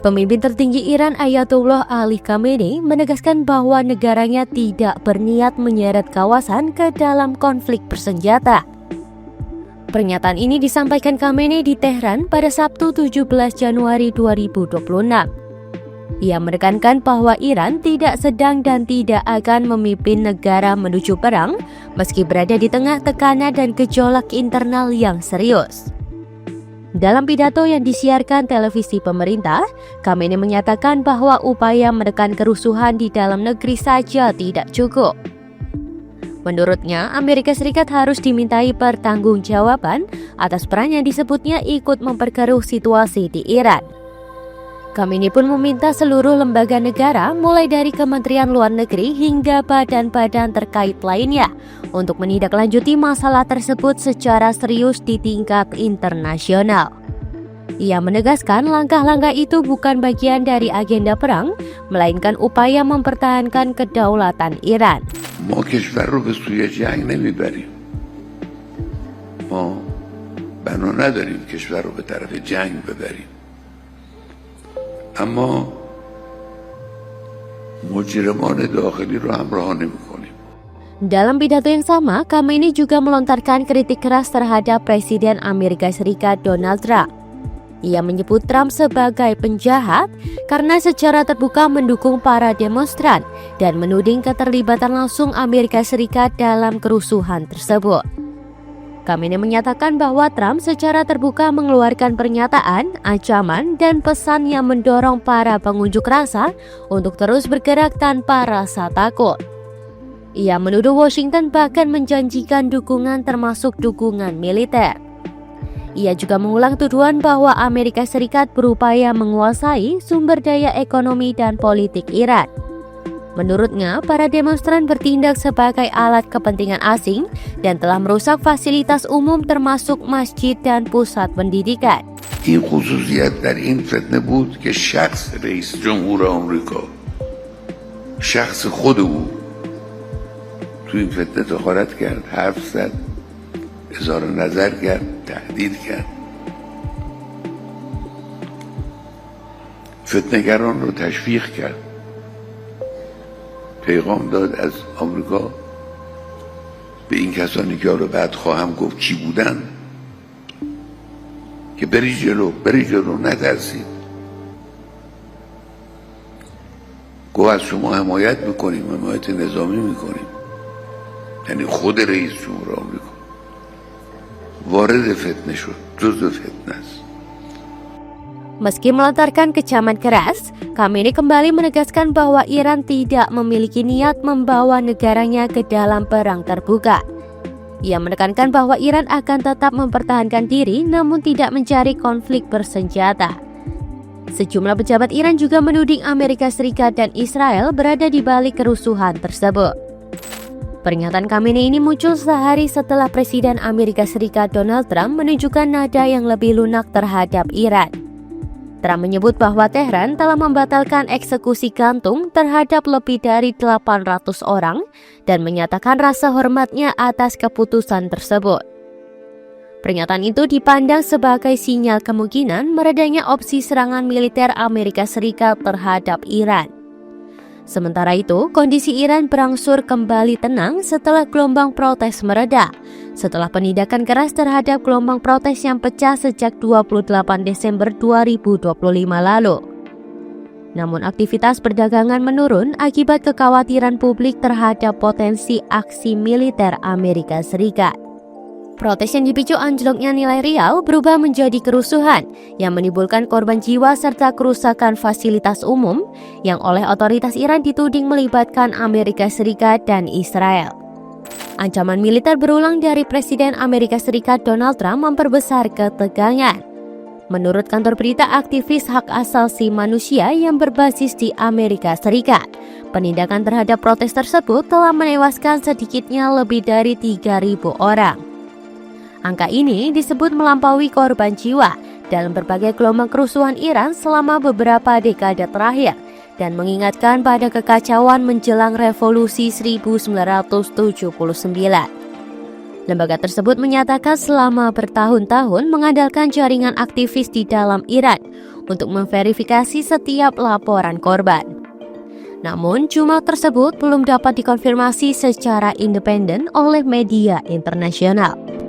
Pemimpin tertinggi Iran Ayatollah Ali Khamenei menegaskan bahwa negaranya tidak berniat menyeret kawasan ke dalam konflik bersenjata. Pernyataan ini disampaikan Khamenei di Tehran pada Sabtu 17 Januari 2026. Ia menekankan bahwa Iran tidak sedang dan tidak akan memimpin negara menuju perang meski berada di tengah tekanan dan gejolak internal yang serius. Dalam pidato yang disiarkan televisi pemerintah, Khamenei menyatakan bahwa upaya menekan kerusuhan di dalam negeri saja tidak cukup. Menurutnya, Amerika Serikat harus dimintai pertanggungjawaban atas peran yang disebutnya ikut memperkeruh situasi di Iran. Khamenei pun meminta seluruh lembaga negara, mulai dari Kementerian Luar Negeri hingga badan-badan terkait lainnya, untuk menindaklanjuti masalah tersebut secara serius di tingkat internasional. Ia menegaskan langkah-langkah itu bukan bagian dari agenda perang, melainkan upaya mempertahankan kedaulatan Iran. ما کشور رو به سوی جنگ نمیبریم. ما بنا نداریم کشور رو به طرف جنگ ببریم. اما مجرمان داخلی رو همراه نمی‌کنیم. Dalam pidato yang sama, Khamenei juga melontarkan kritik keras terhadap Presiden Amerika Serikat Donald Trump. Ia menyebut Trump sebagai penjahat karena secara terbuka mendukung para demonstran dan menuding keterlibatan langsung Amerika Serikat dalam kerusuhan tersebut. Khamenei menyatakan bahwa Trump secara terbuka mengeluarkan pernyataan, ancaman, dan pesan yang mendorong para pengunjuk rasa untuk terus bergerak tanpa rasa takut. Ia menuduh Washington bahkan menjanjikan dukungan termasuk dukungan militer. Ia juga mengulang tuduhan bahwa Amerika Serikat berupaya menguasai sumber daya ekonomi dan politik Iran. Menurutnya, para demonstran bertindak sebagai alat kepentingan asing dan telah merusak fasilitas umum termasuk masjid dan pusat pendidikan. این خصوصیت در این فتنه بود که شخص رئیس جمهور آمریکا، شخص خود او تو این فتنه دخالت کرد، حرف زد، اظهار نظر کرد، تهدید کرد. فتنه‌گران رو تشویق کرد. پیغام داد از آمریکا به این کسانی که رو بعد خواهم گفت کی بودن که بری جلو نترسید. گفت از شما حمایت میکنیم، حمایت نظامی میکنیم. یعنی خود رئیس جمهور آمریکا وارد فتنه شد، جزء فتنه است. Meski melontarkan kecaman keras, Khamenei kembali menegaskan bahwa Iran tidak memiliki niat membawa negaranya ke dalam perang terbuka. Ia menekankan bahwa Iran akan tetap mempertahankan diri namun tidak mencari konflik bersenjata. Sejumlah pejabat Iran juga menuding Amerika Serikat dan Israel berada di balik kerusuhan tersebut. Pernyataan Khamenei ini muncul sehari setelah Presiden Amerika Serikat Donald Trump menunjukkan nada yang lebih lunak terhadap Iran. Trump menyebut bahwa Tehran telah membatalkan eksekusi gantung terhadap lebih dari 800 orang dan menyatakan rasa hormatnya atas keputusan tersebut. Pernyataan itu dipandang sebagai sinyal kemungkinan meredanya opsi serangan militer Amerika Serikat terhadap Iran. Sementara itu, kondisi Iran berangsur kembali tenang setelah gelombang protes mereda, setelah penindakan keras terhadap gelombang protes yang pecah sejak 28 Desember 2025 lalu. Namun aktivitas perdagangan menurun akibat kekhawatiran publik terhadap potensi aksi militer Amerika Serikat. Protes yang dipicu anjloknya nilai rial berubah menjadi kerusuhan yang menimbulkan korban jiwa serta kerusakan fasilitas umum yang oleh otoritas Iran dituding melibatkan Amerika Serikat dan Israel. Ancaman militer berulang dari Presiden Amerika Serikat Donald Trump memperbesar ketegangan. Menurut kantor berita aktivis hak asasi manusia yang berbasis di Amerika Serikat, penindakan terhadap protes tersebut telah menewaskan sedikitnya lebih dari 3.000 orang. Angka ini disebut melampaui korban jiwa dalam berbagai gelombang kerusuhan Iran selama beberapa dekade terakhir dan mengingatkan pada kekacauan menjelang revolusi 1979. Lembaga tersebut menyatakan selama bertahun-tahun mengandalkan jaringan aktivis di dalam Iran untuk memverifikasi setiap laporan korban. Namun, jumlah tersebut belum dapat dikonfirmasi secara independen oleh media internasional.